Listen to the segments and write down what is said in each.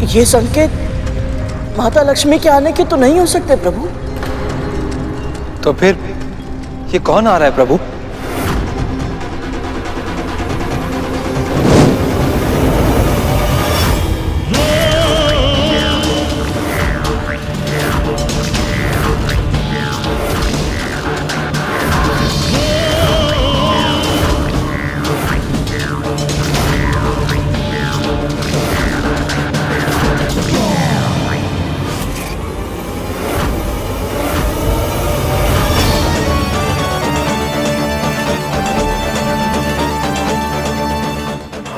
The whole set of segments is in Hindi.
ये संकेत माता लक्ष्मी के आने के तो नहीं हो सकते प्रभु। तो फिर ये कौन आ रहा है प्रभु?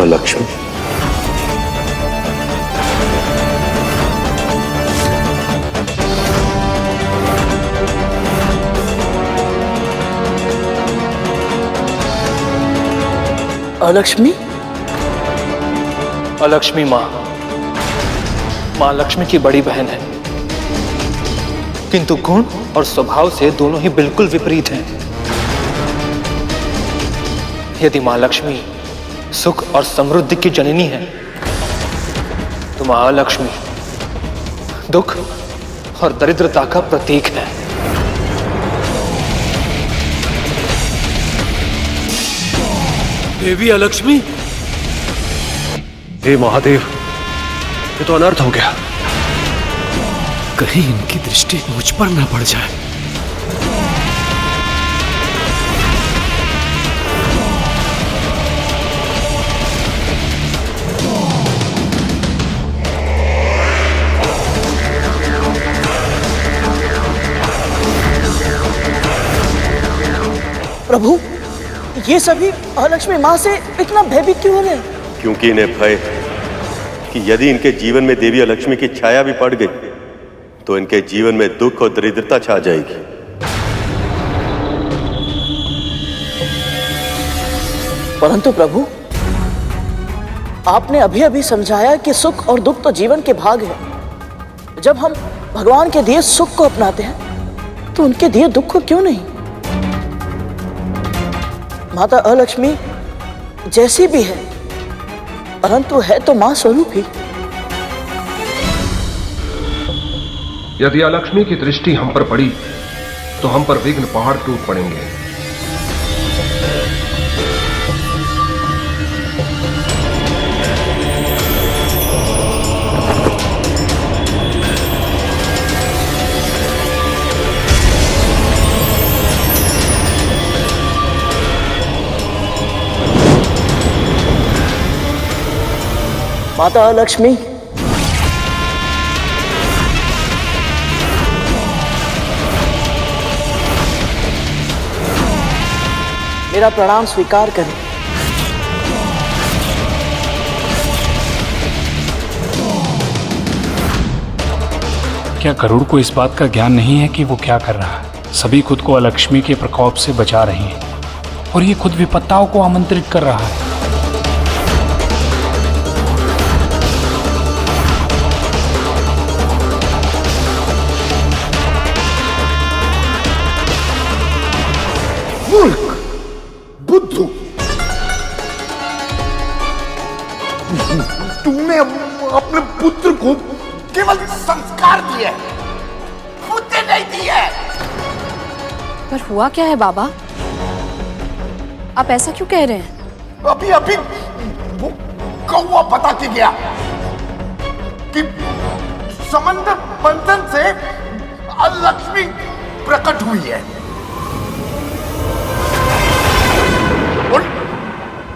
लक्ष्मी, अलक्ष्मी? अलक्ष्मी माँ लक्ष्मी की बड़ी बहन है, किंतु गुण और स्वभाव से दोनों ही बिल्कुल विपरीत हैं। यदि माँ लक्ष्मी सुख और समृद्धि की जननी है, तो मां लक्ष्मी दुख और दरिद्रता का प्रतीक है। देवी अलक्ष्मी? हे महादेव, ये तो अनर्थ हो गया। कहीं इनकी दृष्टि मुझ पर न पड़ जाए। प्रभु, ये सभी अलक्ष्मी माँ से इतना भयभीत क्यों हो रहे हैं? क्योंकि इन्हें भय कि यदि इनके जीवन में देवी अलक्ष्मी की छाया भी पड़ गई तो इनके जीवन में दुख और दरिद्रता छा जाएगी। परंतु प्रभु, आपने अभी अभी समझाया कि सुख और दुख तो जीवन के भाग है। जब हम भगवान के दिए सुख को अपनाते हैं तो उनके दिए दुख को क्यों नहीं? माता अलक्ष्मी जैसी भी है, परंतु है तो मां स्वरूप ही। यदि अलक्ष्मी की दृष्टि हम पर पड़ी तो हम पर विघ्न पहाड़ टूट पड़ेंगे। माता अलक्ष्मी, मेरा प्रणाम स्वीकार करें। क्या गरुड़ को इस बात का ज्ञान नहीं है कि वो क्या कर रहा है? सभी खुद को अलक्ष्मी के प्रकोप से बचा रहे हैं और ये खुद विपत्ताओं को आमंत्रित कर रहा है। मूर्ख, बुद्धू, तुमने अपने पुत्र को केवल संस्कार दिए, बुद्धि नहीं दी है। पर हुआ क्या है बाबा? आप ऐसा क्यों कह रहे हैं? अभी अभी वो कौवा बता के गया कि समंदर मंथन से अलक्ष्मी प्रकट हुई है और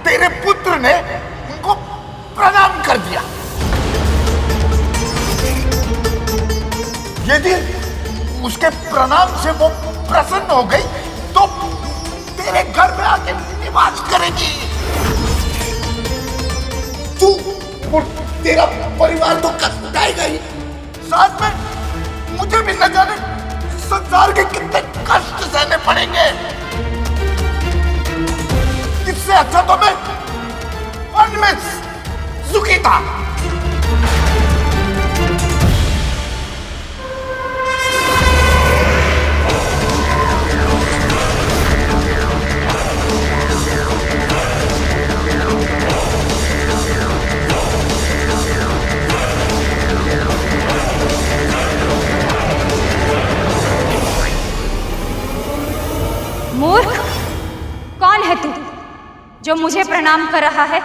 तेरे पुत्र ने उनको प्रणाम कर दिया। यदि उसके प्रणाम से वो प्रसन्न हो गई तो तेरे घर में आके निवास करेगी। तू और तेरा परिवार तो कष्टाएगा ही, साथ में मुझे भी न जाने संसार के कितने कष्ट सहने पड़ेंगे। इससे अच्छा तो मैं वन में सुखी था। कौन है तू जो मुझे प्रणाम कर रहा है?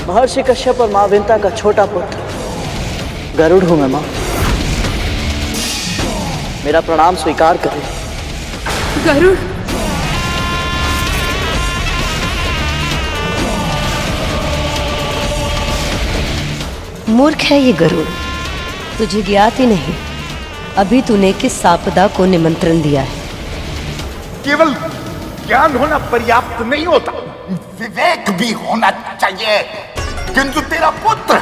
महर्षि कश्यप और मां विंता का छोटा पुत्र गरुड़ हूं मैं मां। मेरा प्रणाम स्वीकार करें। गरुड़, मूर्ख है ये गरुड़, तुझे ज्ञात ही नहीं अभी तूने किस आपदा को निमंत्रण दिया है। केवल ज्ञान होना पर्याप्त नहीं होता, विवेक भी होना चाहिए। किंतु तेरा पुत्र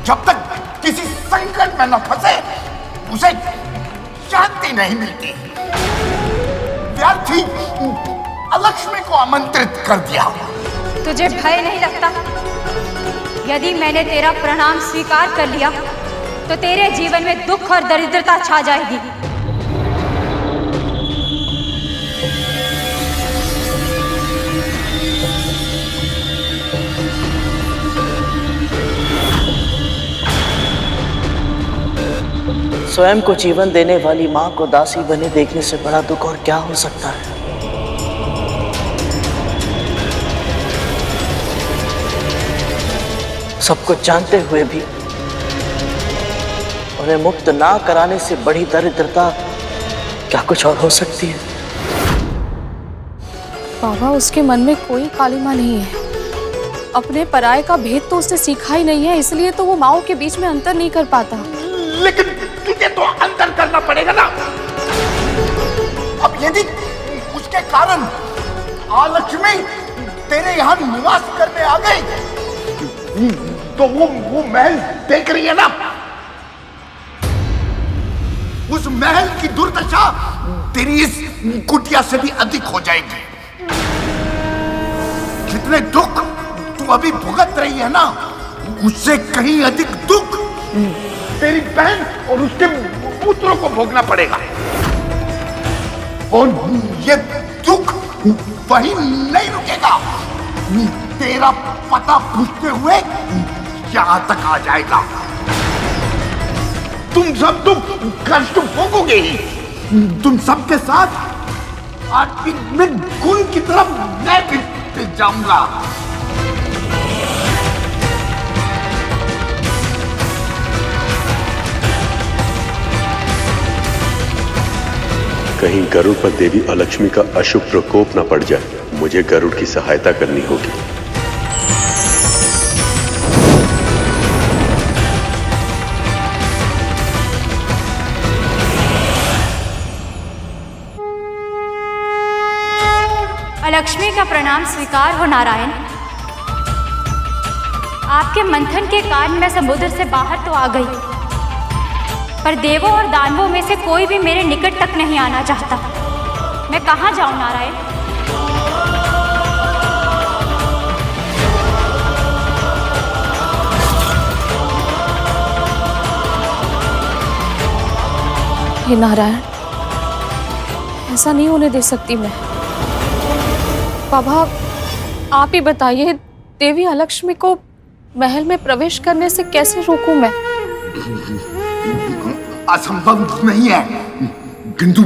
जब तक किसी संकट में न फंसे उसे शांति नहीं मिलती। व्यर्थी अलक्ष्मी को आमंत्रित कर दिया। तुझे भय नहीं लगता? यदि मैंने तेरा प्रणाम स्वीकार कर लिया तो तेरे जीवन में दुख और दरिद्रता छा जाएगी। स्वयं को जीवन देने वाली मां को दासी बने देखने से बड़ा दुख और क्या हो सकता है। सब कुछ जानते हुए भी उन्हें मुक्त ना कराने से बड़ी दरिद्रता क्या कुछ और हो सकती है? बाबा, उसके मन में कोई कालिमा नहीं है। अपने पराये का भेद तो उसने सीखा ही नहीं है, इसलिए तो वो माओ के बीच में अंतर नहीं कर पाता। लेकिन तुझे तो अंतर करना पड़ेगा ना। अब यदि उसके कारण आलक्ष्मी तेरे यहाँ निवास करने आ गई तो वो महल देख रही है ना। उस महल की दुर्दशा तेरी इस कुटिया से भी अधिक हो जाएगी। जितने दुख तू अभी भुगत रही है ना, उससे कहीं अधिक दुख तेरी बहन और उसके पुत्रों को भोगना पड़ेगा। और ये दुख वहीं नहीं रुकेगा, तेरा पता पूछते हुए यहाँ तक आ जाएगा। तुम सब तो कष्ट भोगोगे ही। तुम सबके साथ आज में खून की तरफ मैं भी जाऊंगा। कहीं गरुड़ पर देवी अलक्ष्मी का अशुभ प्रकोप न पड़ जाए। मुझे गरुड़ की सहायता करनी होगी। अलक्ष्मी का प्रणाम स्वीकार हो नारायण। आपके मंथन के कारण मैं समुद्र से बाहर तो आ गई, पर देवों और दानवों में से कोई भी मेरे निकट तक नहीं आना चाहता। मैं कहाँ जाऊं नारायण? हे नारायण, ऐसा नहीं होने दे सकती मैं। बाबा, आप ही बताइए, देवी अलक्ष्मी को महल में प्रवेश करने से कैसे रोकूं मैं? असंभव नहीं है, किंतु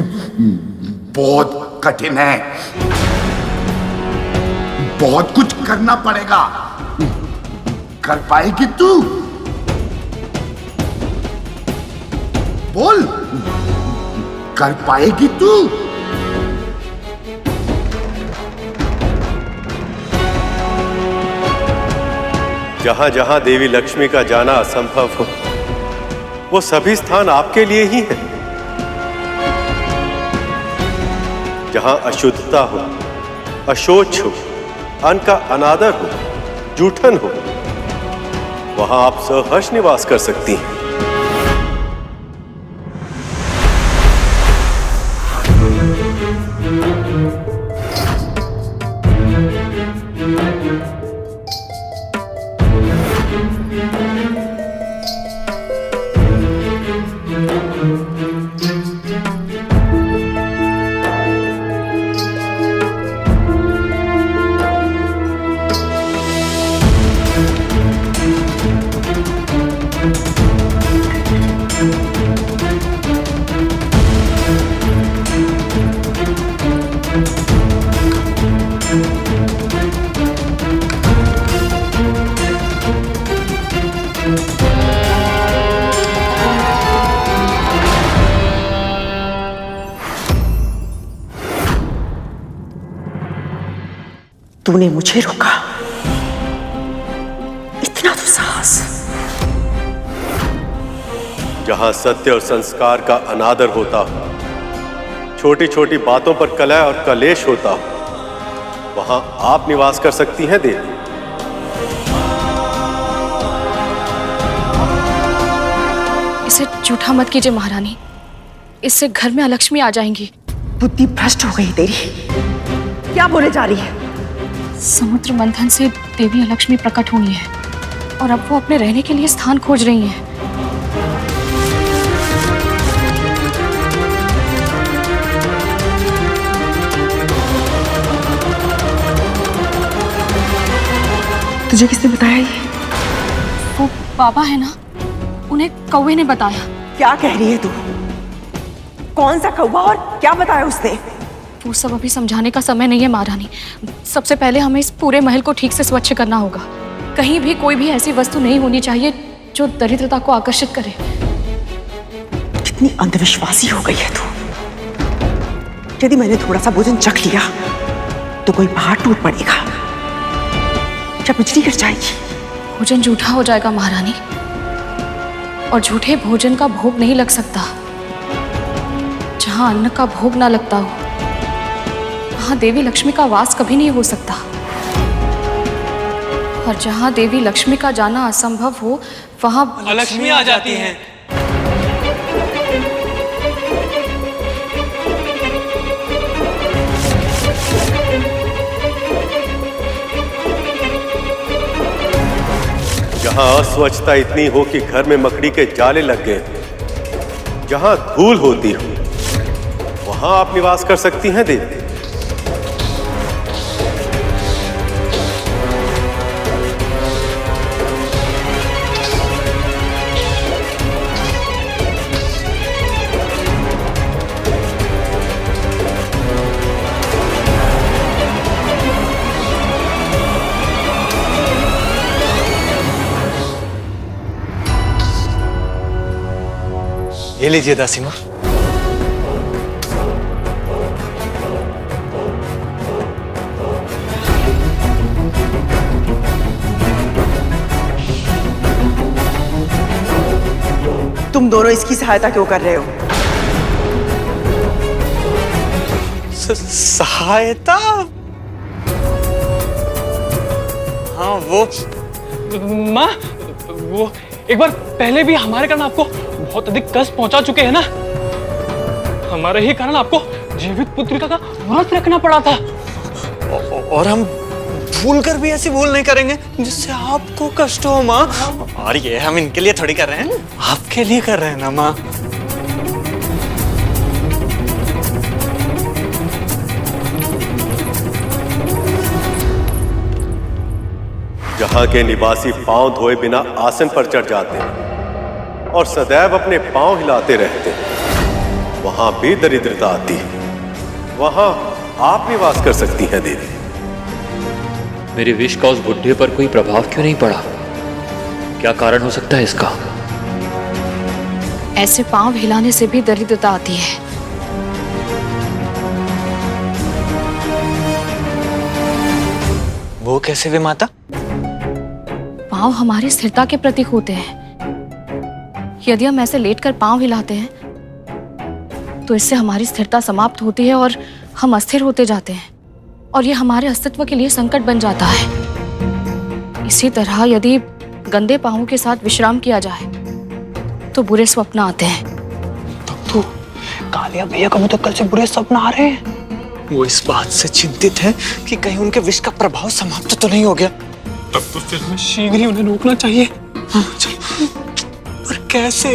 बहुत कठिन है। बहुत कुछ करना पड़ेगा। कर पाएगी तू? बोल, कर पाएगी तू? जहां जहां देवी लक्ष्मी का जाना असंभव हो, वो सभी स्थान आपके लिए ही हैं। जहां अशुद्धता हो, अशोच हो, अन्न का अनादर हो, जूठन हो, वहां आप सहर्ष निवास कर सकती हैं। तूने मुझे रोका, इतना तो साहस। जहां सत्य और संस्कार का अनादर होता हो, छोटी छोटी बातों पर कलह और कलेश होता हो, वहां आप निवास कर सकती हैं देवी। इसे झूठा मत कीजिए महारानी, इससे घर में अलक्ष्मी आ जाएंगी। बुद्धि भ्रष्ट हो गई तेरी, क्या बोले जा रही है? समुद्र मंथन से देवी अलक्ष्मी प्रकट हुई है और अब वो अपने रहने के लिए स्थान खोज रही हैं। तुझे किसने बताया ये? वो बाबा है ना, उन्हें कौवे ने बताया। क्या कह रही है तू? कौन सा कौवा और क्या बताया उसने? वो सब अभी समझाने का समय नहीं है महारानी। सबसे पहले हमें इस पूरे महल को ठीक से स्वच्छ करना होगा। कहीं भी कोई भी ऐसी वस्तु नहीं होनी चाहिए जो दरिद्रता को आकर्षित करे। कितनी अंधविश्वासी हो गई है तू। यदि मैंने थोड़ा सा भोजन चख लिया तो कोई पहाड़ टूट पड़ेगा या बिजली गिर जाएगी। भोजन झूठा हो जाएगा महारानी, और झूठे भोजन का भोग नहीं लग सकता। जहां अन्न का भोग ना लगता हो वहां देवी लक्ष्मी का वास कभी नहीं हो सकता, और जहां देवी लक्ष्मी का जाना असंभव हो वहां अलक्ष्मी आ जाती हैं। जहां अस्वच्छता इतनी हो कि घर में मकड़ी के जाले लग गए, जहां धूल होती हो, वहां आप निवास कर सकती हैं देवी। ये लीजिए दासी माँ। तुम दोनों इसकी सहायता क्यों कर रहे हो? सहायता? हाँ वो माँ, वो एक बार पहले भी हमारे कारण आपको बहुत अधिक कष्ट पहुंचा चुके हैं ना। हमारे ही कारण आपको जीवित पुत्रिका का व्रत रखना पड़ा था, और हम भूल कर भी ऐसी भूल नहीं करेंगे जिससे आपको कष्ट हो माँ। और ये हम इनके लिए थोड़ी कर रहे हैं, आपके लिए कर रहे हैं ना माँ। जहां के निवासी पांव धोए बिना आसन पर चढ़ जाते हैं और सदैव अपने पांव हिलाते रहते हैं, वहां भी दरिद्रता आती है। वहां आप निवास कर सकती हैं देवी। मेरे विष का उस बुढ़े पर कोई प्रभाव क्यों नहीं पड़ा? क्या कारण हो सकता है इसका? ऐसे पांव हिलाने से भी दरिद्रता आती है। वो कैसे वे माता? पांव हमारी स्थिरता के प्रतीक होते हैं। यदि हम ऐसे लेटकर पांव हिलाते हैं तो इससे हमारी स्थिरता समाप्त होती है और हम अस्थिर होते जाते हैं, और ये हमारे अस्तित्व के लिए संकट बन जाता है। इसी तरह यदि गंदे पांवों के साथ विश्राम किया जाए तो बुरे स्वप्न आते हैं। तब तो कालिया भैया को भी तो कल से बुरे स्वप्न आ रहे हैं। वो इस बात से चिंतित है कि कहीं उनके विष का प्रभाव समाप्त तो नहीं हो गया। तब तो फिर हमें शीघ्र ही उन्हें रोकना चाहिए। हाँ, चलो। पर कैसे?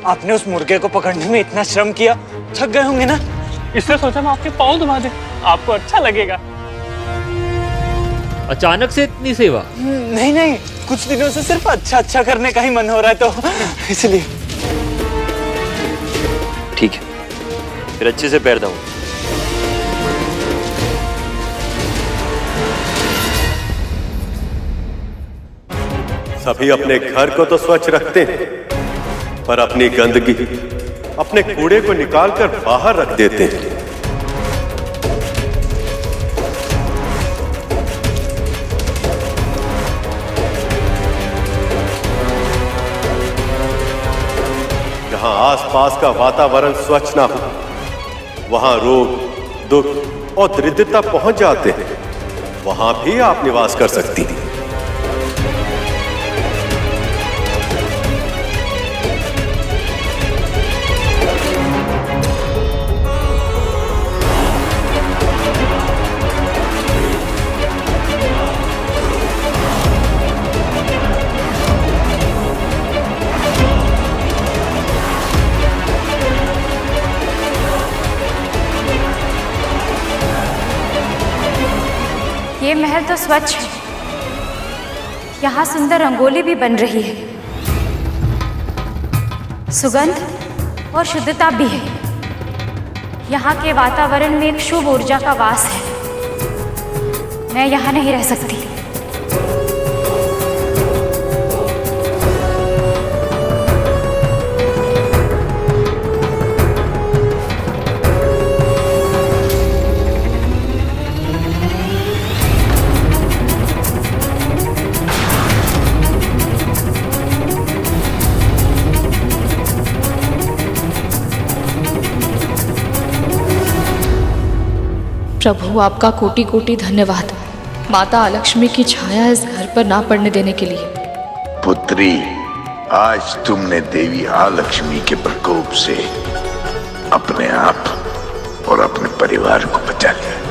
आपने उस मुर्गे को पकड़ने में इतना श्रम किया, थक गए होंगे ना? इसलिए सोचा मैं आपके पाँव दबा दूं, आपको अच्छा लगेगा। अचानक से इतनी सेवा? नहीं नहीं, कुछ दिनों से सिर्फ अच्छा अच्छा करने का ही मन हो रहा है, तो इसलिए। ठीक है, फिर अच्छे से पैर दबाओ। सभी अपने घर को तो स्वच्छ रखते हैं, पर अपनी गंदगी, अपने कूड़े को निकालकर बाहर रख देते हैं। जहां आसपास का वातावरण स्वच्छ ना हो, वहां रोग, दुख और दरिद्रता पहुंच जाते हैं। वहां भी आप निवास कर सकती हैं। ये महल तो स्वच्छ है, यहाँ सुंदर रंगोली भी बन रही है, सुगंध और शुद्धता भी है। यहाँ के वातावरण में एक शुभ ऊर्जा का वास है। मैं यहाँ नहीं रह सकती। प्रभु, आपका कोटि कोटि धन्यवाद माता अलक्ष्मी की छाया इस घर पर ना पड़ने देने के लिए। पुत्री, आज तुमने देवी आलक्ष्मी के प्रकोप से अपने आप और अपने परिवार को बचा लिया।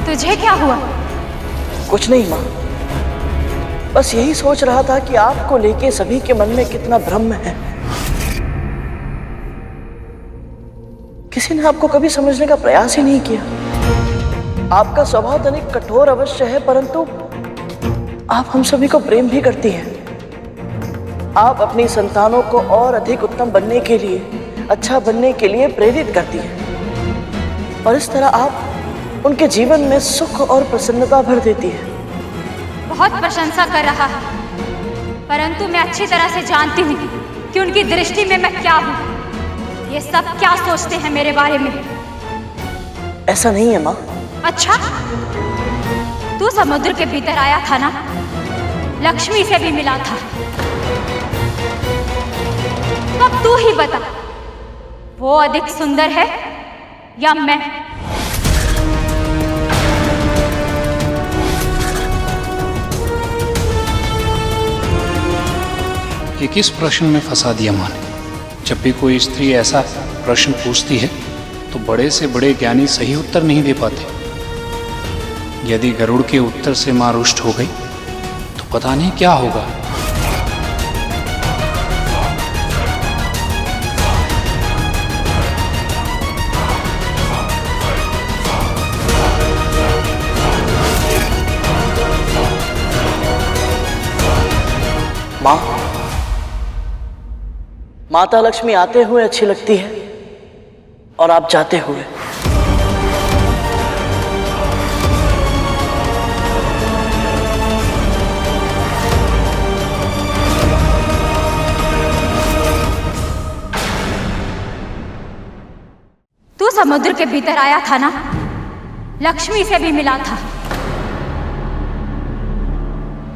तुझे क्या हुआ? कुछ नहीं माँ, बस यही सोच रहा था कि आपको लेके सभी के मन में कितना भ्रम है। किसी ने आपको कभी समझने का प्रयास ही नहीं किया। आपका स्वभाव तनिक कठोर अवश्य है, परंतु आप हम सभी को प्रेम भी करती हैं। आप अपनी संतानों को और अधिक उत्तम बनने के लिए, अच्छा बनने के लिए प्रेरित करती हैं, और इस तरह आप उनके जीवन में सुख और प्रसन्नता भर देती है। बहुत प्रशंसा कर रहा है, परंतु मैं अच्छी तरह से जानती हूँ कि उनकी दृष्टि में मैं क्या हूँ। ये सब क्या सोचते हैं मेरे बारे में? ऐसा नहीं है माँ। अच्छा, तू समुद्र के भीतर आया था ना, लक्ष्मी से भी मिला था। अब तू ही बता, वो अधिक सुंदर है या मैं? ये किस प्रश्न में फंसा दिया माँ ने? जब भी कोई स्त्री ऐसा प्रश्न पूछती है तो बड़े से बड़े ज्ञानी सही उत्तर नहीं दे पाते। यदि गरुड़ के उत्तर से माँ रुष्ट हो गई तो पता नहीं क्या होगा। माँ, माता लक्ष्मी आते हुए अच्छी लगती है और आप जाते हुए। तू समुद्र के भीतर आया था ना, लक्ष्मी से भी मिला था।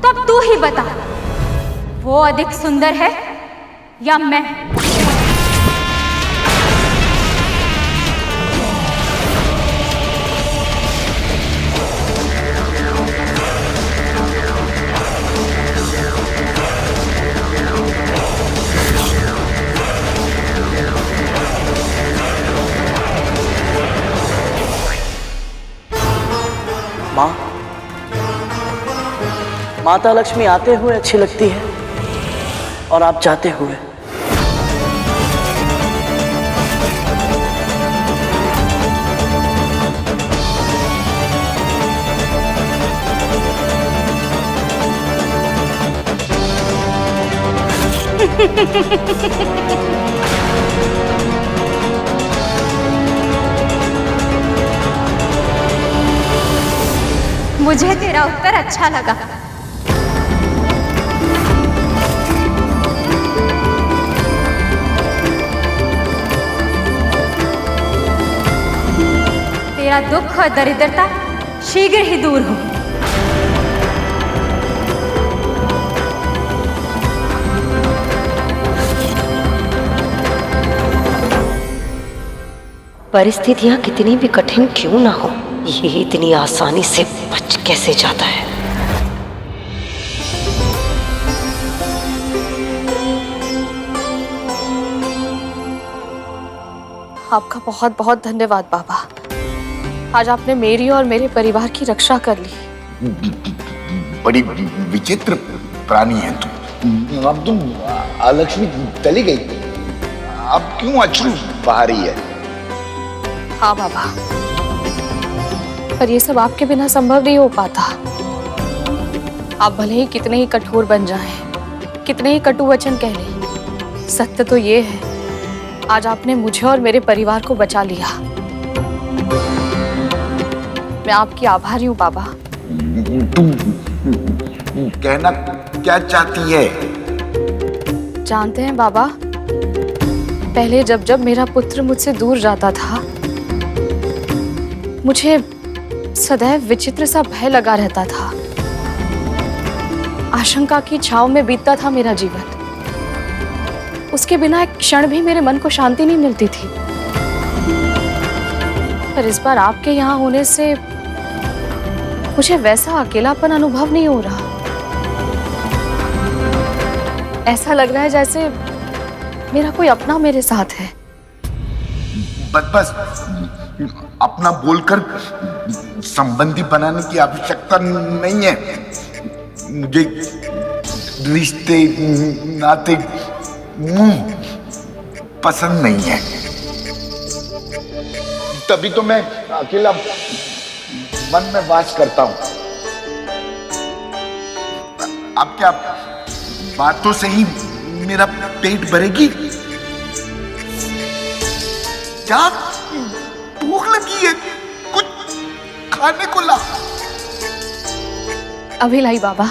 तब तू ही बता, वो अधिक सुंदर है या मैं? माँ, माता लक्ष्मी आते हुए अच्छी लगती है और आप जाते हुए। मुझे तेरा उत्तर अच्छा लगा। तेरा दुख और दरिद्रता शीघ्र ही दूर हो। परिस्थितियां कितनी भी कठिन क्यों ना हो, ये इतनी आसानी से बच कैसे जाता है। आपका बहुत बहुत धन्यवाद बाबा। आज आपने मेरी और मेरे परिवार की रक्षा कर ली। बड़ी विचित्र प्राणी है तुम। अब तुम लक्ष्मी चली गई, अब क्यों अश्रु बहा रही है? हाँ बाबा, पर ये सब आपके बिना संभव नहीं हो पाता। आप भले ही कितने ही कठोर बन जाएं, कितने ही कटु वचन कह लें, सत्य तो ये है आज आपने मुझे और मेरे परिवार को बचा लिया। मैं आपकी आभारी हूँ बाबा। तुम कहना क्या चाहती है? जानते हैं बाबा, पहले जब जब मेरा पुत्र मुझसे दूर जाता था, मुझे सदैव विचित्र सा भय लगा रहता था। आशंका की छांव में बीतता था मेरा जीवन। उसके बिना एक क्षण भी मेरे मन को शांति नहीं मिलती थी। पर इस बार आपके यहाँ होने से मुझे वैसा अकेलापन अनुभव नहीं हो रहा। ऐसा लग रहा है जैसे मेरा कोई अपना मेरे साथ है। बस अपना बोलकर संबंधी बनाने की आवश्यकता नहीं है। मुझे रिश्ते नाते मुंह पसंद नहीं है, तभी तो मैं अकेला मन में वास करता हूं। अब क्या बातों से ही मेरा पेट भरेगी? क्या भूख लगी है? कुछ खाने को ला। अभी लाई बाबा।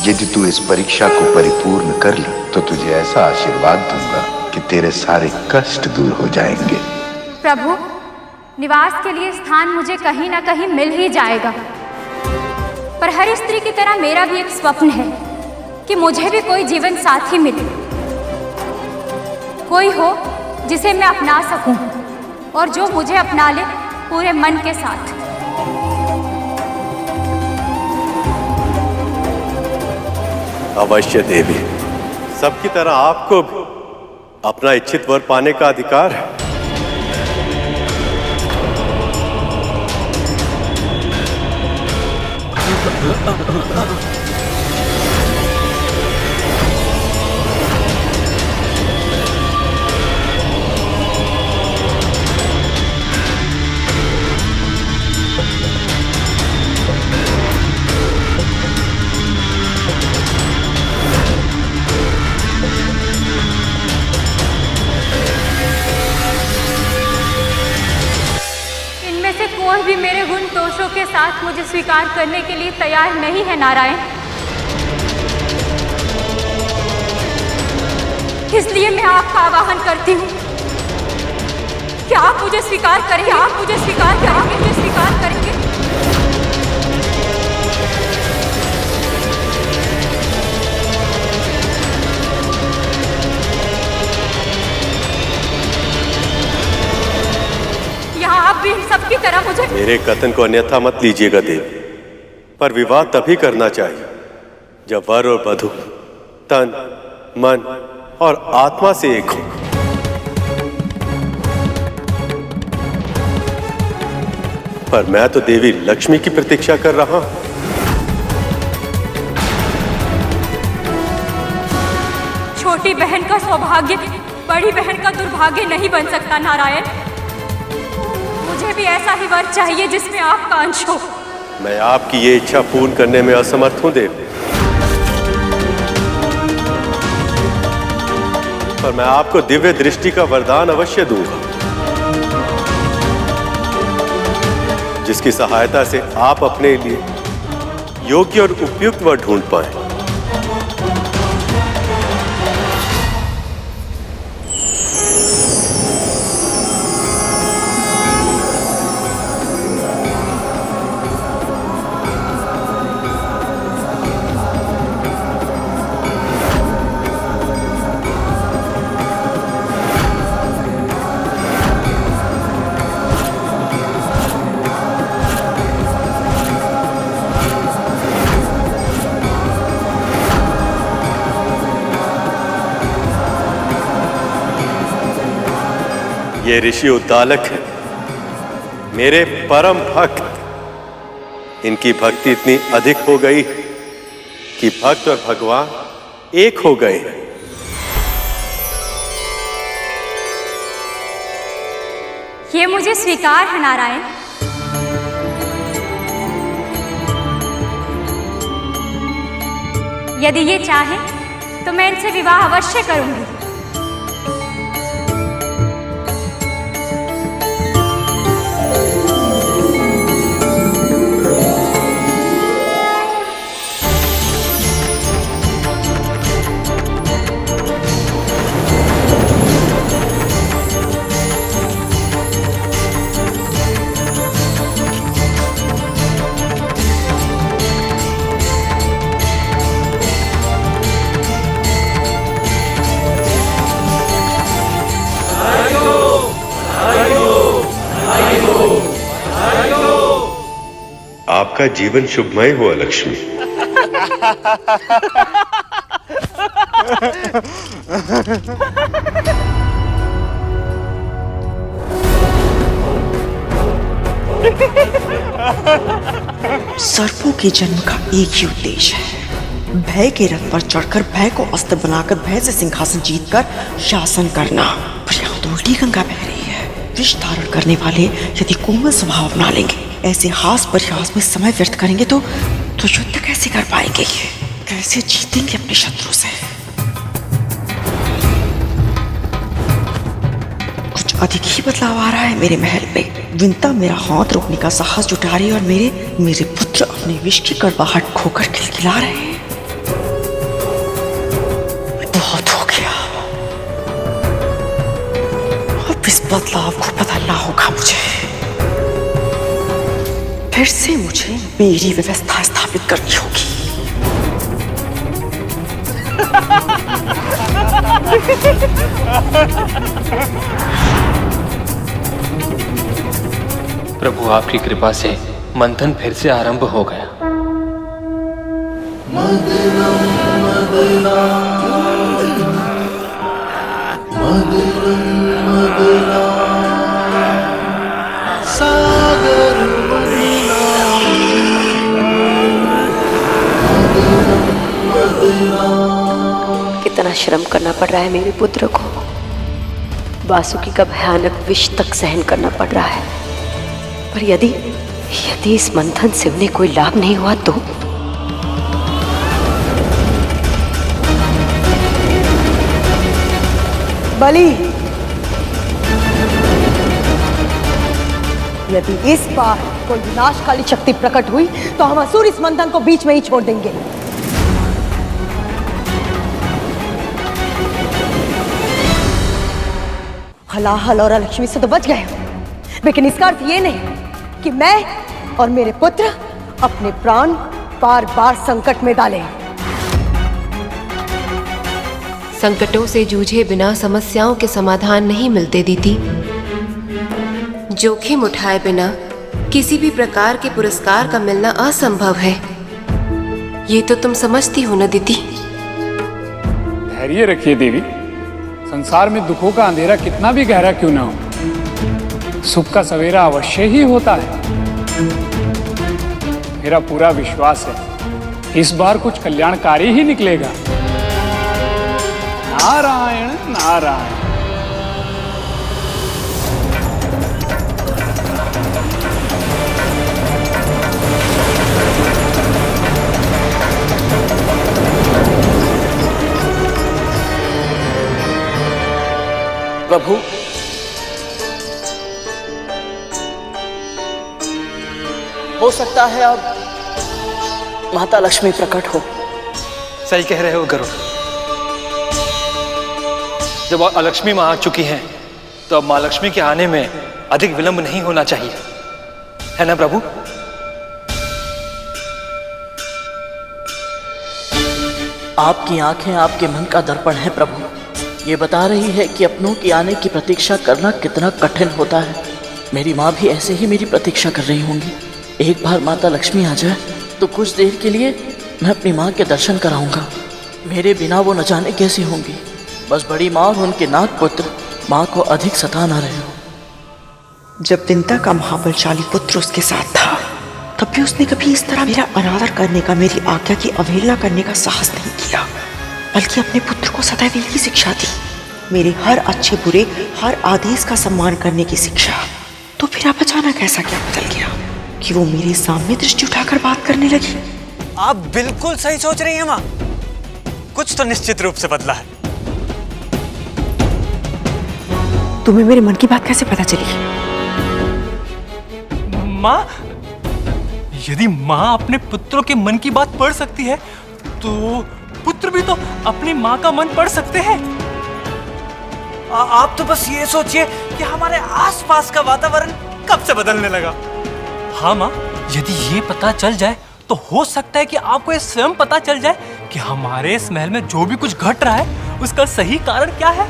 यदि तू इस परीक्षा को परिपूर्ण कर ली तो तुझे ऐसा आशीर्वाद दूंगा कि तेरे सारे कष्ट दूर हो जाएंगे। प्रभु, निवास के लिए स्थान मुझे कहीं ना कहीं मिल ही जाएगा, पर हर स्त्री की तरह मेरा भी एक स्वप्न है कि मुझे भी कोई जीवन साथी मिले, कोई हो जिसे मैं अपना सकूं और जो मुझे अपना ले पूरे मन के साथ। अवश्य देवी, सबकी तरह आपको भी अपना इच्छित वर पाने का अधिकार है। कोई भी मेरे गुण दोषों के साथ मुझे स्वीकार करने के लिए तैयार नहीं है नारायण, इसलिए मैं आपका आवाहन करती हूँ कि आप मुझे स्वीकार करेंगे, आप मुझे स्वीकार करेंगे, मुझे स्वीकार करेंगे। आप भी सबकी तरह मुझे। मेरे कथन को अन्यथा मत लीजिएगा देवी, पर विवाह तभी करना चाहिए जब वर और वधू तन, मन और आत्मा से एक हो। पर मैं तो देवी लक्ष्मी की प्रतीक्षा कर रहा हूं। छोटी बहन का सौभाग्य बड़ी बहन का दुर्भाग्य नहीं बन सकता नारायण। मुझे भी ऐसा ही वर चाहिए जिसमें आपका अंश हो। मैं आपकी ये इच्छा पूर्ण करने में असमर्थ हूं देवी, पर मैं आपको दिव्य दृष्टि का वरदान अवश्य दूंगा, जिसकी सहायता से आप अपने लिए योग्य और उपयुक्त वर ढूंढ पाएं। ये ऋषि उद्दालक है, मेरे परम भक्त। इनकी भक्ति इतनी अधिक हो गई कि भक्त और भगवान एक हो गए हैं। ये मुझे स्वीकार है नारायण। यदि ये चाहे तो मैं इनसे विवाह अवश्य करूंगी। आपका जीवन शुभमय हो लक्ष्मी। सर्पों के जन्म का एक ही उद्देश्य है, भय के रथ पर चढ़कर भय को अस्त्र बनाकर भय से सिंहासन जीतकर शासन करना। पर यहाँ तो उल्टी गंगा बह रही है। विष धारण करने वाले यदि कोमल स्वभाव अपना लेंगे, ऐसे हास परिहास में समय व्यर्थ करेंगे तो युद्ध कैसे कर पाएंगे? कैसे जीतेंगे अपने शत्रु से? कुछ अधिक ही बदलाव आ रहा है मेरे महल में। विंता मेरा हाथ रोकने का साहस जुटा रही है और मेरे पुत्र अपने विष की कड़वाहट खोकर खिलखिला रहे हैं। बहुत हो गया, अब इस बदलाव को बदलना होगा मुझे। फिर से मुझे मेरी व्यवस्था स्थापित करनी होगी। प्रभु आपकी कृपा से मंथन फिर से आरंभ हो गया। कितना श्रम करना पड़ रहा है मेरे पुत्र को। वासुकी का भयानक विष तक सहन करना पड़ रहा है। पर यदि इस मंथन से उन्हें कोई लाभ नहीं हुआ तो? बलि, यदि इस बार कोई विनाशकाली शक्ति प्रकट हुई तो हम असुर इस मंथन को बीच में ही छोड़ देंगे। हलाहल और लक्ष्मी से तो बच गए, लेकिन इसका अर्थ ये नहीं कि मैं और मेरे पुत्र अपने प्राण बार बार संकट में डालें। संकटों से जूझे बिना समस्याओं के समाधान नहीं मिलते दीदी। जोखिम उठाए बिना किसी भी प्रकार के पुरस्कार का मिलना असंभव है। ये तो तुम समझती हो ना दीदी। धैर्य रखिए देवी। संसार में दुखों का अंधेरा कितना भी गहरा क्यों ना हो, सुख का सवेरा अवश्य ही होता है। मेरा पूरा विश्वास है इस बार कुछ कल्याणकारी ही निकलेगा। नारायण नारायण। प्रभु, हो सकता है अब माता लक्ष्मी प्रकट हो। सही कह रहे हो गरुड़। जब अलक्ष्मी मां आ चुकी हैं, तो अब मां लक्ष्मी के आने में अधिक विलंब नहीं होना चाहिए, है ना प्रभु? आपकी आंखें आपके मन का दर्पण है प्रभु। ये बता रही है कि अपनों के आने की प्रतीक्षा करना कितना कठिन होता है। मेरी माँ भी ऐसे ही मेरी प्रतीक्षा कर रही होंगी। एक बार माता लक्ष्मी आ जाए तो कुछ देर के लिए मैं अपनी माँ के दर्शन कराऊंगा। मेरे बिना वो न जाने कैसी होंगी। बस बड़ी माँ और उनके नाग पुत्र माँ को अधिक सता ना रहे हो। जब विंता का महाबलशाली पुत्र उसके साथ था, तब भी उसने कभी इस तरह मेरा अनादर करने का, मेरी आज्ञा की अवहेलना करने का साहस नहीं किया, बल्कि अपने पुत्र को सदैव यही शिक्षा दी, मेरे हर अच्छे बुरे, हर आदेश का सम्मान करने की शिक्षा। तो फिर अब अचानक ऐसा क्या बदल गया कि वो मेरे सामने दृष्टि उठाकर बात करने लगी? आप बिल्कुल सही सोच रही हैं माँ। कुछ तो निश्चित रूप से बदला है। तुम्हें मेरे मन की बात कैसे पता चली? माँ, यदि माँ अपने पुत्रों के मन की बात पढ़ सकती है, तो पुत्र भी तो अपनी माँ का मन पढ़ सकते हैं। आप तो बस ये सोचिए कि हमारे आसपास का वातावरण कब से बदलने लगा। हाँ माँ, यदि ये पता चल जाए तो हो सकता है कि आपको ये स्वयं पता चल जाए कि हमारे इस महल में जो भी कुछ घट रहा है उसका सही कारण क्या है।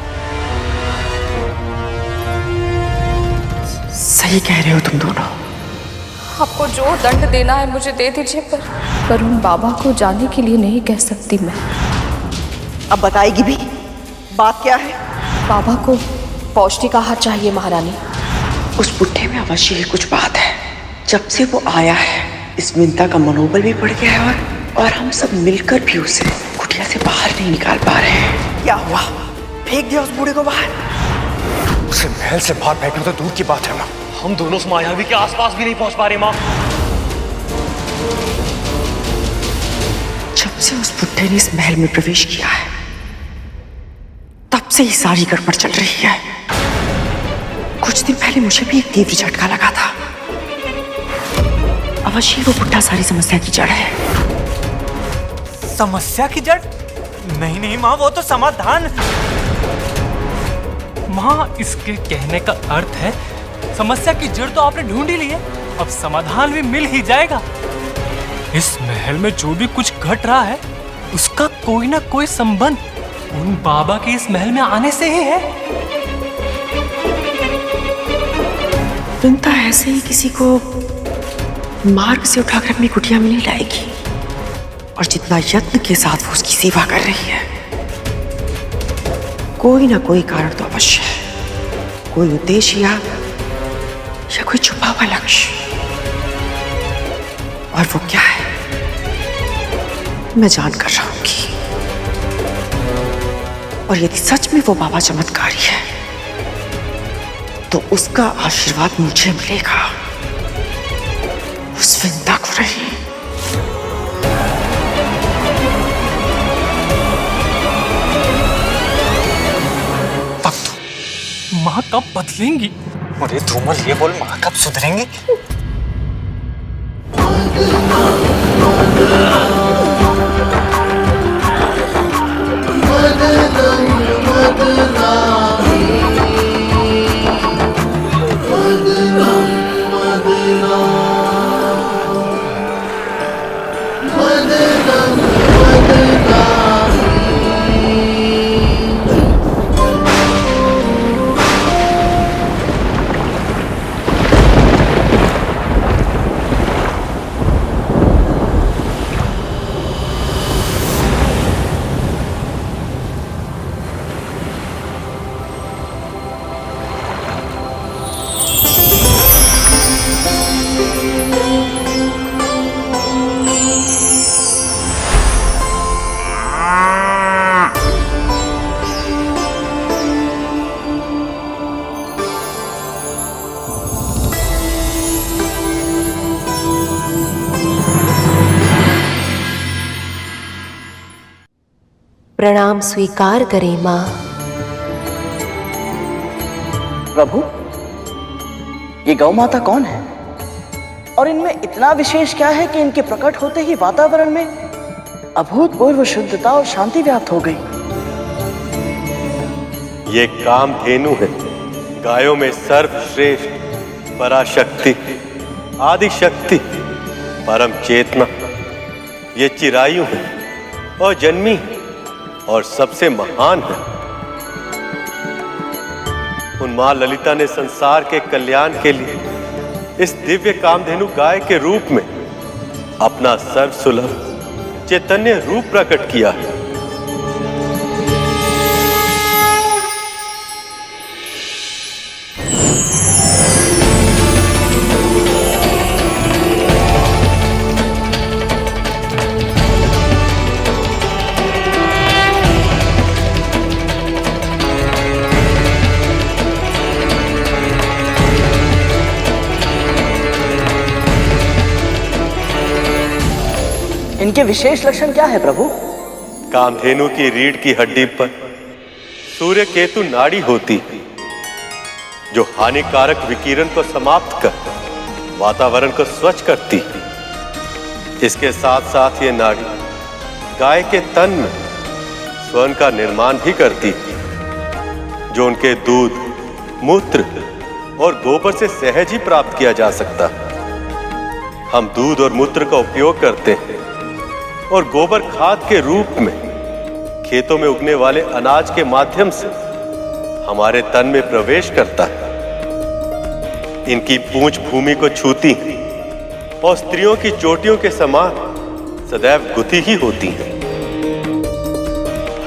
सही कह रहे हो तुम दोनों। आपको जो दंड देना है मुझे दे दीजिए, पर उन बाबा को जाने के लिए नहीं कह सकती मैं। अब बताएगी भी? बात क्या है? बाबा को पौष्टिक आहार चाहिए महारानी। उस बुढ़े में अवश्य ही कुछ बात है। जब से वो आया है, इस विंता का मनोबल भी बढ़ गया है, और हम सब मिलकर भी उसे कुटिया से बाहर नहीं निकाल पा रहे हैं। क्या हुआ? फेंक दिया उस बूढ़े को बाहर? उसे महल से बाहर फेंकना तो दूर की बात है माँ, हम दोनों उस मायावी के आसपास भी नहीं पहुंच पा रहे माँ। जब से उस बुढ़े ने इस महल में प्रवेश किया है, तब से ही सारी गड़बड़ चल रही है। कुछ दिन पहले मुझे भी एक तीव्र झटका लगा था। अवश्य वो बुढ़ा सारी समस्या की जड़ है। समस्या की जड़? नहीं नहीं माँ, वो तो समाधान। माँ, इसके कहने का अर्थ है समस्या की जड़ तो आपने ढूंढ ही ली है, अब समाधान भी मिल ही जाएगा। इस महल में जो भी कुछ घट रहा है उसका कोई ना कोई संबंध उन बाबा के इस महल में आने से ही है। विंता ऐसे ही किसी को मार्ग से उठाकर अपनी कुटिया में नहीं लाएगी, और जितना यत्न के साथ वो उसकी सेवा कर रही है, कोई ना कोई कारण तो अवश्य है, कोई उद्देश्य या कोई छुपा हुआ लक्ष्य। और वो क्या है, मैं जान कर रहूंगी। और यदि सच में वो बाबा चमत्कारी है, तो उसका आशीर्वाद मुझे मिलेगा, उस विंता को नहीं। माँ कब बदलेंगी? अरे धूमल, ये बोल माँ कब सुधरेंगी? प्रणाम स्वीकार करें माँ। प्रभु, ये गौ माता कौन है और इनमें इतना विशेष क्या है कि इनके प्रकट होते ही वातावरण में अभूतपूर्व शुद्धता और शांति व्याप्त हो गई। ये कामधेनु है, गायों में सर्वश्रेष्ठ, पराशक्ति, आदि शक्ति, परम चेतना। ये चिरायु है और जन्मी और सबसे महान है। उन मां ललिता ने संसार के कल्याण के लिए इस दिव्य कामधेनु गाय के रूप में अपना सर्वसुलभ चैतन्य रूप प्रकट किया है। इनके विशेष लक्षण क्या है प्रभु? कामधेनु की रीढ़ की हड्डी पर सूर्य केतु नाड़ी होती, जो हानिकारक विकिरण को समाप्त कर वातावरण को स्वच्छ करती। इसके साथ साथ ये नाड़ी गाय के तन में स्वर्ण का निर्माण भी करती, जो उनके दूध, मूत्र और गोबर से सहज ही प्राप्त किया जा सकता। हम दूध और मूत्र का उपयोग करते हैं और गोबर खाद के रूप में खेतों में उगने वाले अनाज के माध्यम से हमारे तन में प्रवेश करता है। इनकी पूंछ भूमि को छूती और स्त्रियों की चोटियों के समान सदैव गुथी ही होती हैं।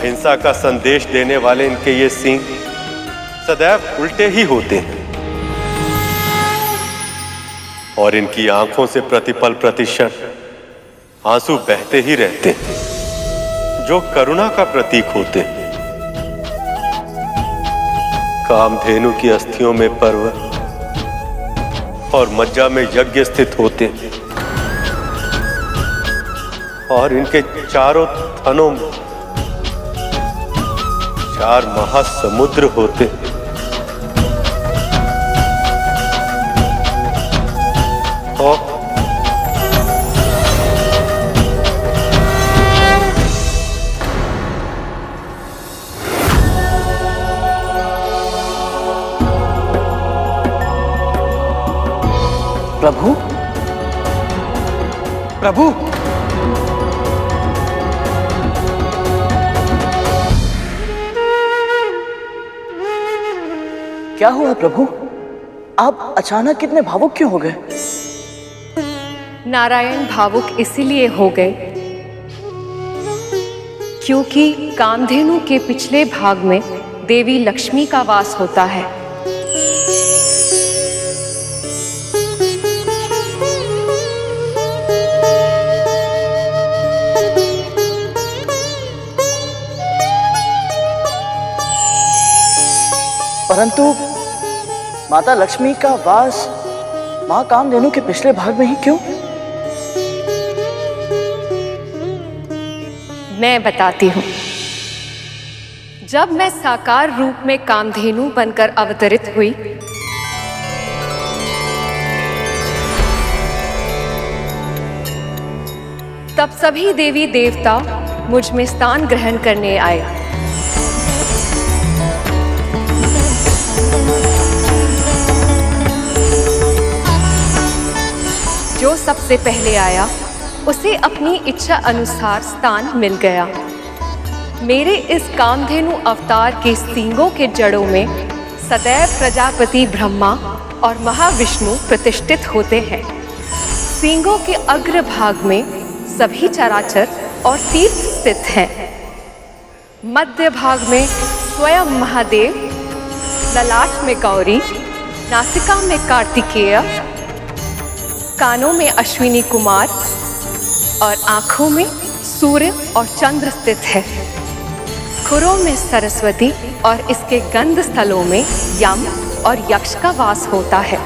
हिंसा का संदेश देने वाले इनके ये सींग सदैव उल्टे ही होते हैं और इनकी आंखों से प्रतिपल प्रतिक्षण आंसू बहते ही रहते हैं, जो करुणा का प्रतीक होते हैं। कामधेनु की अस्थियों में पर्वत और मज्जा में यज्ञ स्थित होते हैं और इनके चारों थनों में 4 महासमुद्र होते हैं। और प्रभु, प्रभु, क्या हुआ प्रभु? आप अचानक कितने भावुक क्यों हो गए? नारायण भावुक इसीलिए हो गए क्योंकि कामधेनु के पिछले भाग में देवी लक्ष्मी का वास होता है। परंतु माता लक्ष्मी का वास मां कामधेनु के पिछले भाग में ही क्यों? मैं बताती हूँ। जब मैं साकार रूप में कामधेनु बनकर अवतरित हुई, तब सभी देवी देवता मुझ में स्थान ग्रहण करने आए। जो सबसे पहले आया उसे अपनी इच्छा अनुसार स्थान मिल गया। मेरे इस कामधेनु अवतार के सींगों के जड़ों में सदैव प्रजापति ब्रह्मा और महाविष्णु प्रतिष्ठित होते हैं। सींगों के अग्र भाग में सभी चराचर और तीर्थ स्थित हैं। मध्य भाग में स्वयं महादेव, ललाट में गौरी, नासिका में कार्तिकेय, कानों में अश्विनी कुमार और आंखों में सूर्य और चंद्र स्थित है। खुरों में सरस्वती और इसके गंध स्थलों में यम और यक्ष का वास होता है।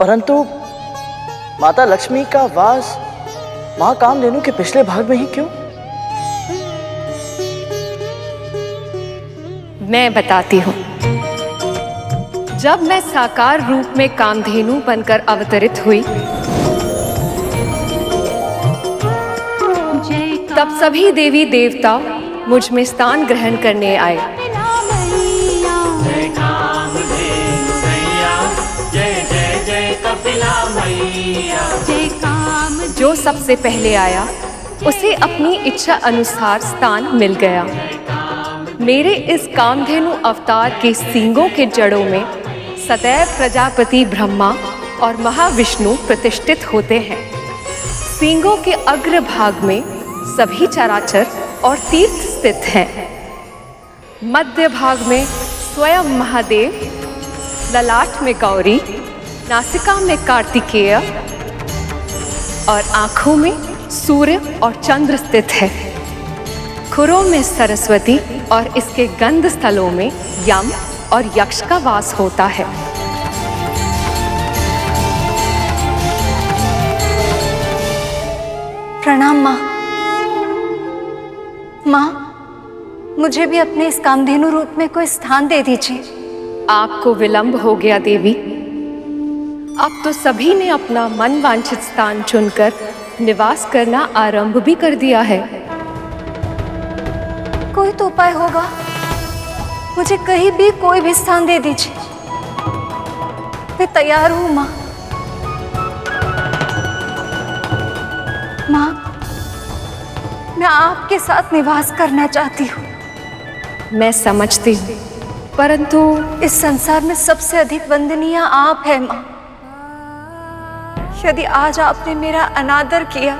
परंतु माता लक्ष्मी का वास मां कामधेनु के पिछले भाग में ही क्यों? मैं बताती हूँ। जब मैं साकार रूप में कामधेनु बनकर अवतरित हुई, तब सभी देवी देवता मुझ में स्थान ग्रहण करने आए। जो सबसे पहले आया उसे अपनी इच्छा अनुसार स्थान मिल गया। मेरे इस कामधेनु अवतार के सींगों के जड़ों में सदैव प्रजापति ब्रह्मा और महाविष्णु प्रतिष्ठित होते हैं। सींगों के अग्र भाग में सभी चराचर और तीर्थ स्थित हैं। मध्य भाग में स्वयं महादेव, ललाट में गौरी, नासिका में कार्तिकेय और आँखों में सूर्य और चंद्र स्थित है। खुरों में सरस्वती और इसके गंध स्थलों में यम और यक्ष का वास होता है। प्रणाम माँ। माँ, मुझे भी अपने इस कामधेनु रूप में कोई स्थान दे दीजिए। आपको विलंब हो गया देवी। अब तो सभी ने अपना मन वांछित स्थान चुनकर निवास करना आरंभ भी कर दिया है। कोई तो उपाय होगा, मुझे कहीं भी कोई भी स्थान दे दीजिए। मैं तैयार हूँ माँ। माँ, मैं आपके साथ निवास करना चाहती हूँ। मैं समझती हूँ, परंतु इस संसार में सबसे अधिक वंदनीय आप है माँ। यदि आज आपने मेरा अनादर किया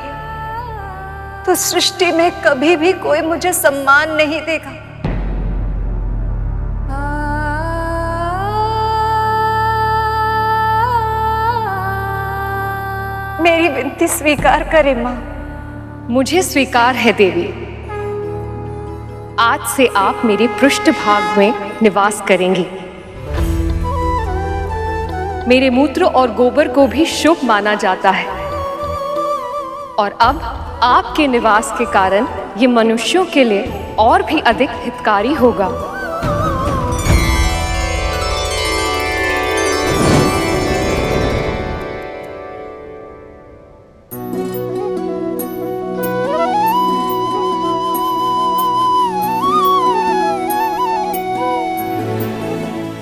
तो सृष्टि में कभी भी कोई मुझे सम्मान नहीं देगा। मेरी विनती स्वीकार करें माँ। मुझे स्वीकार है देवी। आज से आप मेरे पृष्ठभाग में निवास करेंगी। मेरे मूत्र और गोबर को भी शुभ माना जाता है और अब आपके निवास के कारण ये मनुष्यों के लिए और भी अधिक हितकारी होगा।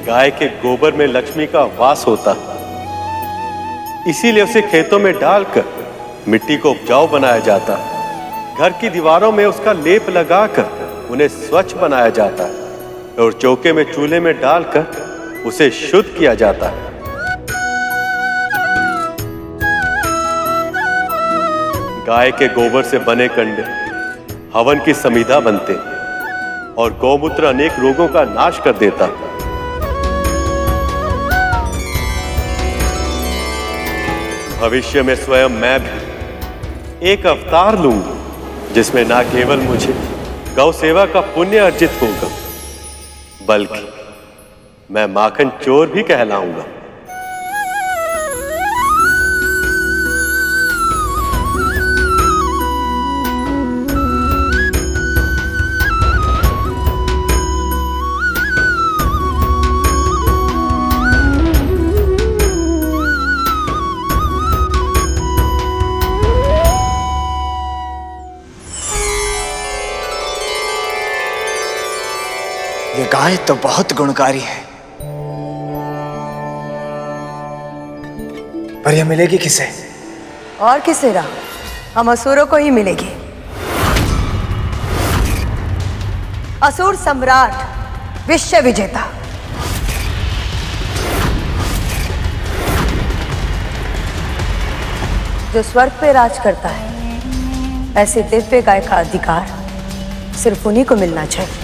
गाय के गोबर में लक्ष्मी का वास होता, इसीलिए उसे खेतों में डालकर मिट्टी को उपजाऊ बनाया जाता। घर की दीवारों में उसका लेप लगाकर उन्हें स्वच्छ बनाया जाता है और चौके में चूल्हे में डालकर उसे शुद्ध किया जाता है। गाय के गोबर से बने कंडे हवन की समीधा बनते और गौमूत्र अनेक रोगों का नाश कर देता। भविष्य में स्वयं मैं भी एक अवतार लूंगा जिसमें ना केवल मुझे गौ सेवा का पुण्य अर्जित होगा, बल्कि मैं माखन चोर भी कहलाऊंगा। ये गाय तो बहुत गुणकारी है, पर यह मिलेगी किसे? और किसे रहा, हम असुरों को ही मिलेगी। असुर सम्राट, विश्व विजेता, जो स्वर्ग पे राज करता है, ऐसे दिव्य गाय का अधिकार सिर्फ उन्हीं को मिलना चाहिए।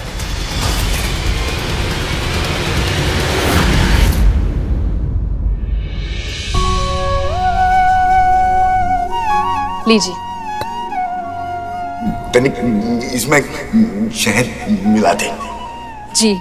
लीजिए। तनिक इसमें शहद मिला दे। जी।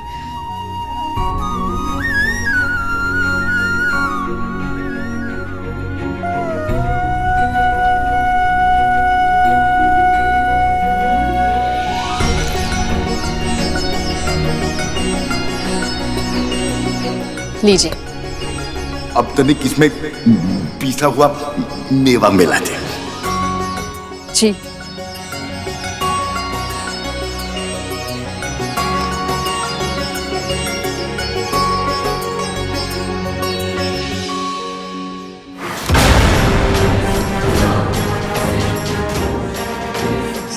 लीजिए। अब तनिक इसमें पीसा हुआ मेवा मिला दे। जी।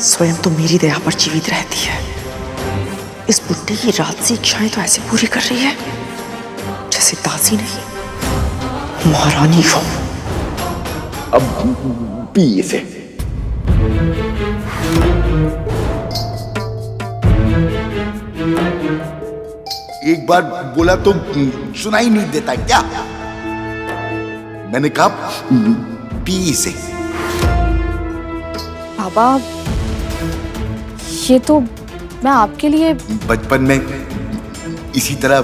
स्वयं तो मेरी दया पर जीवित रहती है, इस बुड्ढे की राजसी इच्छाएं तो ऐसे पूरी कर रही है जैसे दासी नहीं महारानी हो। अब पी इसे। एक बार बोला तो सुनाई नहीं देता क्या? मैंने कहा पी इसे। बाबा, ये तो मैं आपके लिए बचपन में इसी तरह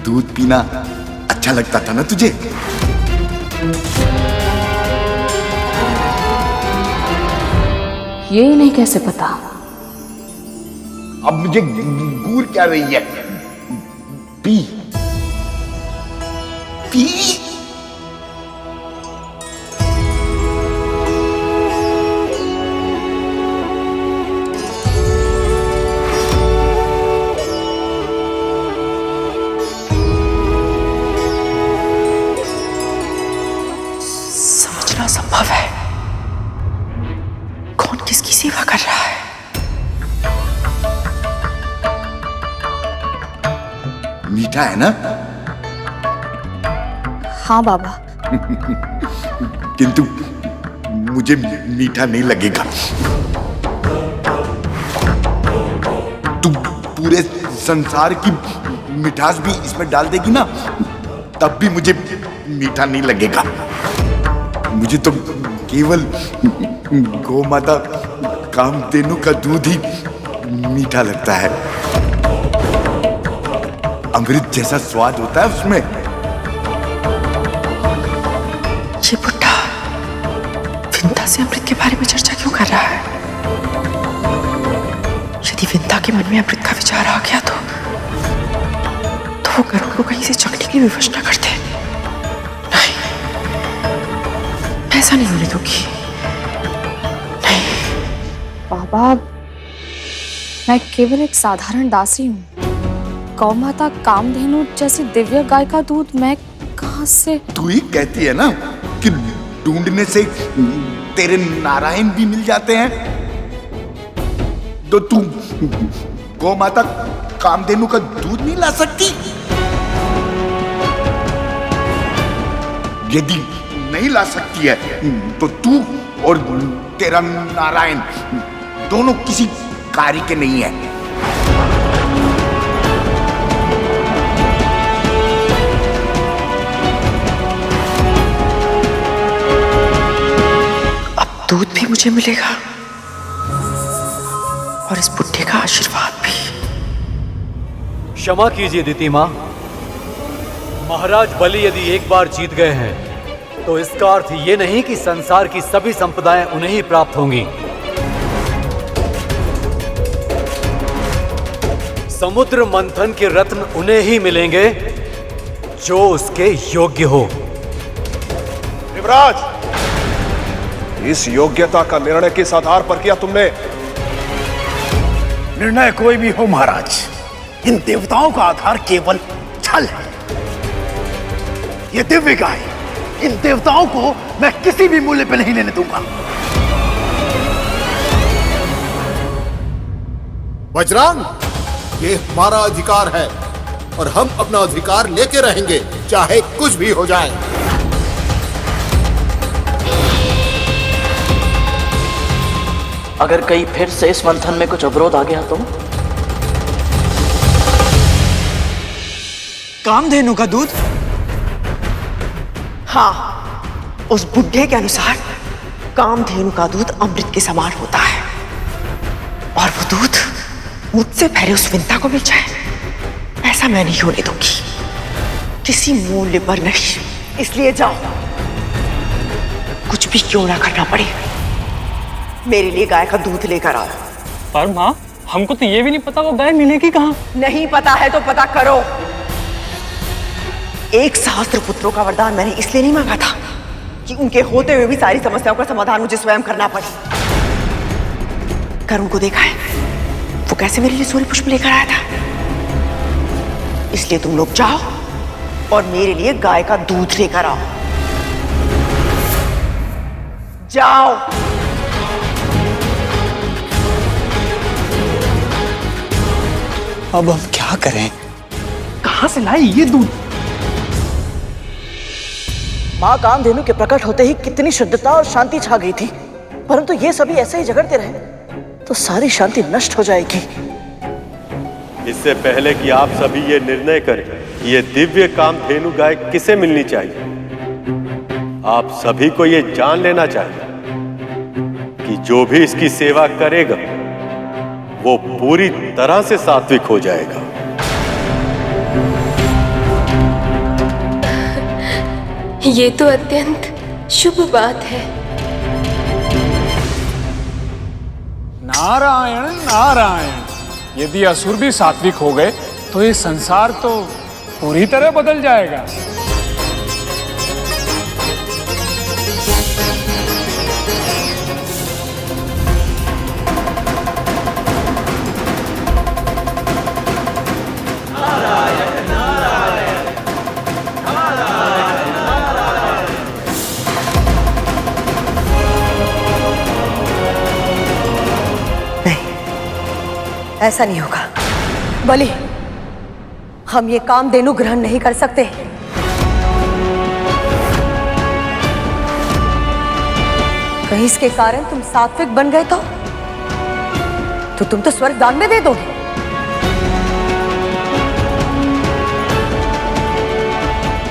दूध पीना अच्छा लगता था ना तुझे? ये नहीं कैसे पता? अब मुझे घूर क्या रही है? P P. समझना संभव है कौन किसकी सेवा कर रहा है। मीठा है ना? हाँ बाबा। किंतु मुझे मीठा नहीं लगेगा। तू पूरे संसार की मिठास भी इसमें डाल देगी ना, तब भी मुझे मीठा नहीं लगेगा। मुझे तो केवल गौ माता कामधेनु का दूध ही मीठा लगता है। अमृत जैसा स्वाद होता है उसमें। ये बुड्ढा विंता से अमृत के बारे में चर्चा क्यों कर रहा है? यदि विंता के मन में अमृत का विचार आ गया तो वो गरुड़ को कहीं से चखने की विवश न करते। नहीं, ऐसा नहीं होने दूंगी। नहीं बाबा, मैं केवल एक साधारण दासी हूँ। गौ माता कामधेनु जैसी दिव्य गाय का दूध मैं कहाँ से? तू ही कहती है ना कि ढूंढने से तेरे नारायण भी मिल जाते हैं, तो तू गौ माता कामधेनु का दूध नहीं ला सकती? यदि नहीं ला सकती है तो तू और तेरा नारायण दोनों किसी कार्य के नहीं है। दूध भी मुझे मिलेगा और इस बुड्ढे का आशीर्वाद भी। क्षमा कीजिए दिति मां, महाराज बलि यदि एक बार जीत गए हैं तो इसका अर्थ ये नहीं कि संसार की सभी संपदाएं उन्हें ही प्राप्त होंगी। समुद्र मंथन के रत्न उन्हें ही मिलेंगे जो उसके योग्य हो। युवराज, इस योग्यता का निर्णय किस आधार पर किया तुमने? निर्णय कोई भी हो महाराज, इन देवताओं का आधार केवल छल है। ये दिव्य गाय इन देवताओं को मैं किसी भी मूल्य पे नहीं लेने दूंगा। वज्रांग, ये हमारा अधिकार है और हम अपना अधिकार लेके रहेंगे, चाहे कुछ भी हो जाए। अगर कहीं फिर से इस मंथन में कुछ अवरोध आ गया तो? कामधेनु का दूध? हाँ, उस बुड्ढे के अनुसार कामधेनु का दूध अमृत के समान होता है और वो दूध मुझसे पहले उस विंता को मिल जाए, ऐसा मैं नहीं होने दूंगी, किसी मूल्य पर नहीं। इसलिए जाओ, कुछ भी क्यों ना करना पड़े, मेरे लिए गाय का दूध लेकर आओ। पर माँ, हमको तो ये भी नहीं पता वो गाय मिलेगी कहाँ। नहीं पता है तो पता करो। एक सहस्त्र पुत्रों का वरदान मैंने इसलिए नहीं मांगा था कि उनके होते हुए भी सारी समस्याओं का समाधान मुझे स्वयं करना पड़े। करुण को देखा है, वो कैसे मेरे लिए सूर्य पुष्प लेकर आया था। इसलिए तुम लोग जाओ और मेरे लिए गाय का दूध लेकर आओ। जाओ। अब हम क्या करें? कहां से लाई ये दूध? मां कामधेनु के प्रकट होते ही कितनी शुद्धता और शांति छा गई थी, परंतु ये सभी ऐसे ही झगड़ते रहे तो सारी शांति नष्ट हो जाएगी। इससे पहले कि आप सभी ये निर्णय करें कि ये दिव्य कामधेनु गाय किसे मिलनी चाहिए, आप सभी को ये जान लेना चाहिए कि जो भी इसकी सेवा करेगा वो पूरी तरह से सात्विक हो जाएगा। ये तो अत्यंत शुभ बात है। नारायण नारायण, यदि असुर भी सात्विक हो गए तो ये संसार तो पूरी तरह बदल जाएगा। ऐसा नहीं होगा बलि, हम ये कामधेनु ग्रहण नहीं कर सकते। कहीं इसके कारण तुम सात्विक बन गए तो तुम तो स्वर्ग दान में दे दोगे।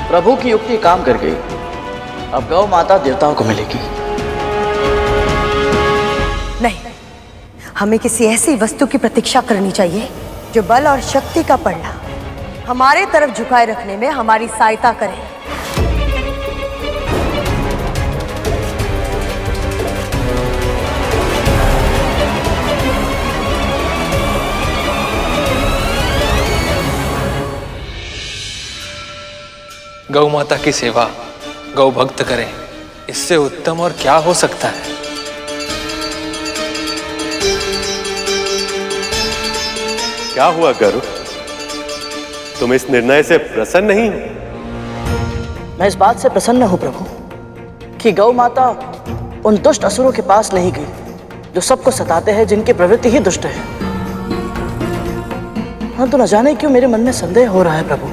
प्रभु की युक्ति काम कर गई, अब गौ माता देवताओं को मिलेगी। नहीं, हमें किसी ऐसी वस्तु की प्रतीक्षा करनी चाहिए जो बल और शक्ति का पल्ला हमारे तरफ झुकाए रखने में हमारी सहायता करे। गौ माता की सेवा गौ भक्त करें, इससे उत्तम और क्या हो सकता है। क्या हुआ गरुड़, तुम इस निर्णय से प्रसन्न नहीं हो? मैं इस बात से प्रसन्न हूं प्रभु कि गौ माता उन दुष्ट असुरों के पास नहीं गई जो सबको सताते हैं, जिनकी प्रवृत्ति ही दुष्ट है। हाँ, तो न जाने क्यों मेरे मन में संदेह हो रहा है प्रभु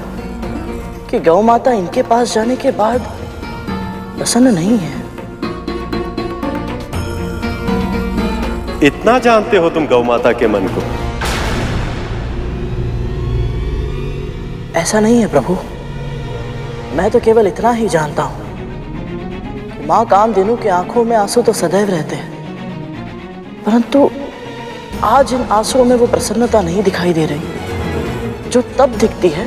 कि गौ माता इनके पास जाने के बाद प्रसन्न नहीं है। इतना जानते हो तुम गौ माता के मन को? ऐसा नहीं है प्रभु, मैं तो केवल इतना ही जानता हूं कि मां कामधेनु की आंखों में आंसू तो सदैव रहते हैं, परंतु आज इन आंसुओं में वो प्रसन्नता नहीं दिखाई दे रही जो तब दिखती है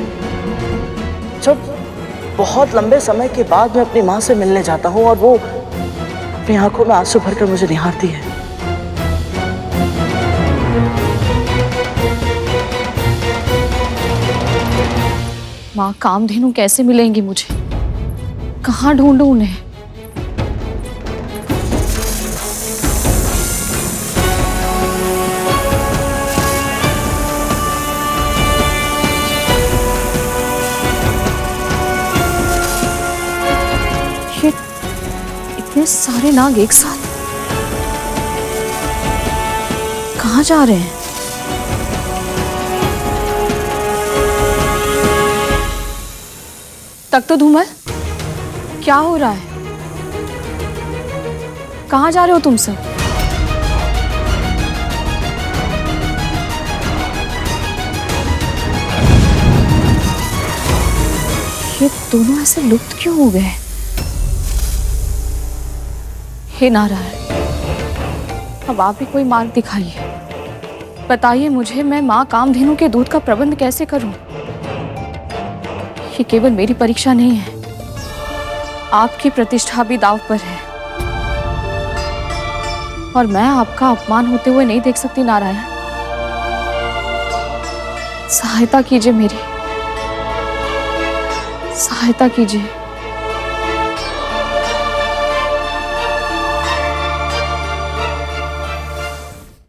जब बहुत लंबे समय के बाद मैं अपनी मां से मिलने जाता हूं और वो अपनी आंखों में आंसू भरकर मुझे निहारती है। माँ कामधेनु कैसे मिलेंगी मुझे? कहाँ ढूंढूं उन्हें? ये इतने सारे नाग एक साथ कहाँ जा रहे हैं? तख्त धूमल, क्या हो रहा है? कहाँ जा रहे हो तुम सब? ये दोनों ऐसे लुप्त क्यों हो गए? हे नारायण, अब आप ही कोई मार्ग दिखाइए। बताइए मुझे, मैं माँ कामधेनु के दूध का प्रबंध कैसे करूं? ये केवल मेरी परीक्षा नहीं है, आपकी प्रतिष्ठा भी दांव पर है और मैं आपका अपमान होते हुए नहीं देख सकती। नारायण, सहायता कीजिए मेरी, सहायता कीजिए।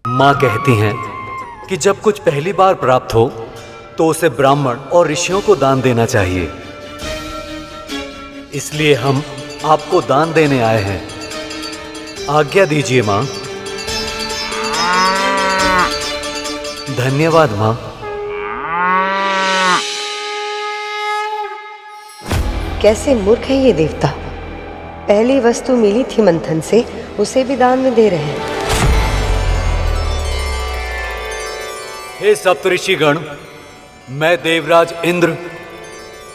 माँ कहती हैं कि जब कुछ पहली बार प्राप्त हो तो उसे ब्राह्मण और ऋषियों को दान देना चाहिए। इसलिए हम आपको दान देने आए हैं। आज्ञा दीजिए माँ। धन्यवाद माँ। कैसे मूर्ख है ये देवता। पहली वस्तु मिली थी मंथन से, उसे भी दान में दे रहे हैं। हे सप्तऋषिगण, मैं देवराज इंद्र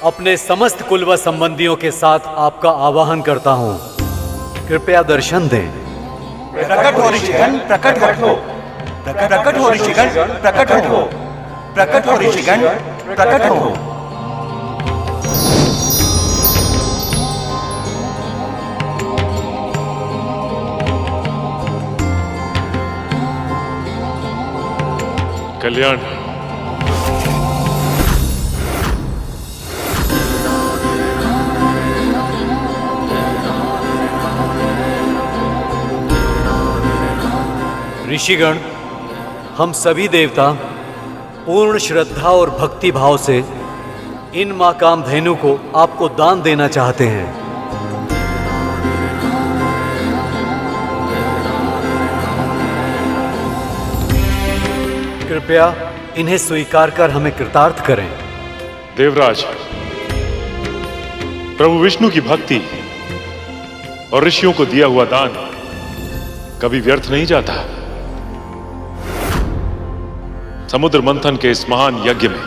अपने समस्त कुल व संबंधियों के साथ आपका आवाहन करता हूँ। कृपया दर्शन दें। प्रकट हो ऋषिगण, प्रकट हो। प्रकट हो ऋषिगण, प्रकट हो। प्रकट हो ऋषिगण, प्रकट हो। कल्याण। ऋषिगण, हम सभी देवता पूर्ण श्रद्धा और भक्ति भाव से इन मां कामधेनु को आपको दान देना चाहते हैं। कृपया इन्हें स्वीकार कर हमें कृतार्थ करें। देवराज, प्रभु विष्णु की भक्ति और ऋषियों को दिया हुआ दान कभी व्यर्थ नहीं जाता। समुद्र मंथन के इस महान यज्ञ में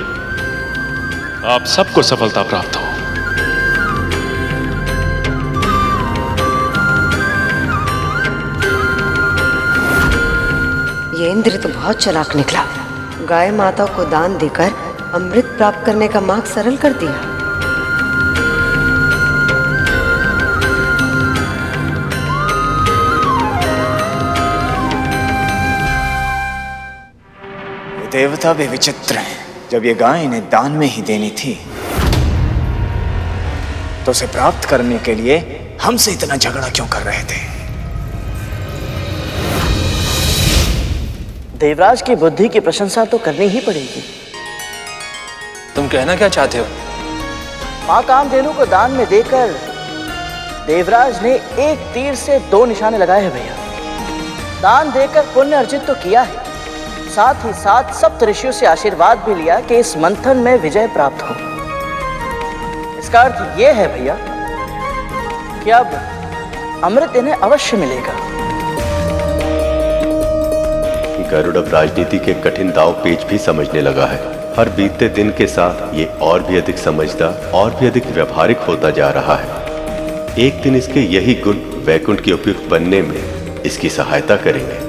आप सबको सफलता प्राप्त हो। ये इंद्र तो बहुत चालाक निकला। गाय माता को दान देकर अमृत प्राप्त करने का मार्ग सरल कर दिया। ये देवता भी विचित्र हैं। जब ये गाय इन्हें दान में ही देनी थी तो उसे प्राप्त करने के लिए हमसे इतना झगड़ा क्यों कर रहे थे? देवराज की बुद्धि की प्रशंसा तो करनी ही पड़ेगी। तुम कहना क्या चाहते हो? मां कामधेनु को दान में देकर देवराज ने एक तीर से 2 निशाने लगाए हैं भैया। दान देकर पुण्य अर्जित तो किया है, साथ ही साथ सप्त ऋषियों से आशीर्वाद भी लिया कि इस मंथन में विजय प्राप्त हो। इसका अर्थ यह है भैया कि अब अमृत इन्हें अवश्य मिलेगा। गरुड़ अब राजनीति के कठिन दाव पेच भी समझने लगा है। हर बीतते दिन के साथ ये और भी अधिक समझदार और भी अधिक व्यवहारिक होता जा रहा है। एक दिन इसके यही गुण वैकुंठ के उपयुक्त बनने में इसकी सहायता करेंगे।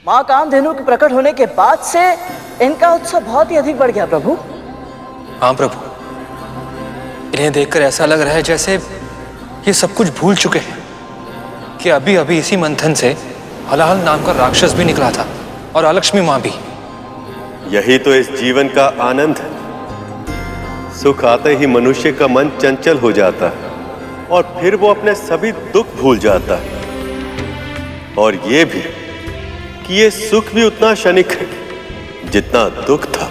मां कामधेनु के प्रकट होने के बाद से इनका उत्साह बहुत ही अधिक बढ़ गया प्रभु। हाँ प्रभु, इन्हें देखकर ऐसा लग रहा है जैसे ये सब कुछ भूल चुके हैं कि अभी अभी इसी मंथन से हलाहल नाम का राक्षस भी निकला था और अलक्ष्मी मां भी। यही तो इस जीवन का आनंद है। सुख आते ही मनुष्य का मन चंचल हो जाता है और फिर वो अपने सभी दुख भूल जाता है। और ये भी कि ये सुख भी उतना क्षणिक है जितना दुख था।